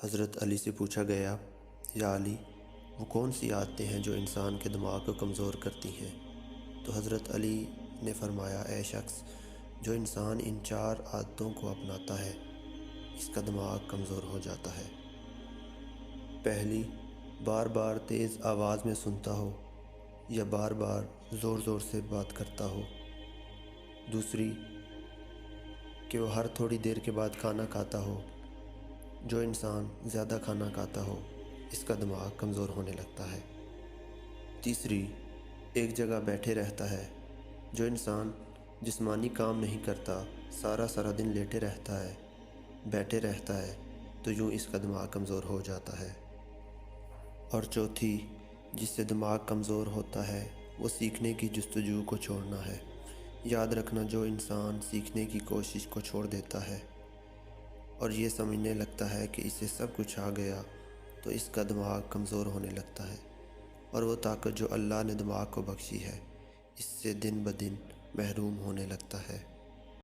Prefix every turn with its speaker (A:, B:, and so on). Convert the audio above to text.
A: حضرت علی سے پوچھا گیا، یا علی، وہ کون سی عادتیں ہیں جو انسان کے دماغ کو کمزور کرتی ہیں؟ تو حضرت علی نے فرمایا، اے شخص، جو انسان ان 4 عادتوں کو اپناتا ہے اس کا دماغ کمزور ہو جاتا ہے۔ پہلی، بار بار تیز آواز میں سنتا ہو یا بار بار زور زور سے بات کرتا ہو۔ دوسری، کہ وہ ہر تھوڑی دیر کے بعد کھانا کھاتا ہو۔ جو انسان زیادہ کھانا کھاتا ہو اس کا دماغ کمزور ہونے لگتا ہے۔ تیسری، ایک جگہ بیٹھے رہتا ہے۔ جو انسان جسمانی کام نہیں کرتا، سارا دن لیٹے رہتا ہے، بیٹھے رہتا ہے، تو یوں اس کا دماغ کمزور ہو جاتا ہے۔ اور چوتھی، جس سے دماغ کمزور ہوتا ہے وہ سیکھنے کی جستجو کو چھوڑنا ہے۔ یاد رکھنا، جو انسان سیکھنے کی کوشش کو چھوڑ دیتا ہے اور یہ سمجھنے لگتا ہے کہ اسے سب کچھ آ گیا، تو اس کا دماغ کمزور ہونے لگتا ہے، اور وہ طاقت جو اللہ نے دماغ کو بخشی ہے اس سے دن بدن محروم ہونے لگتا ہے۔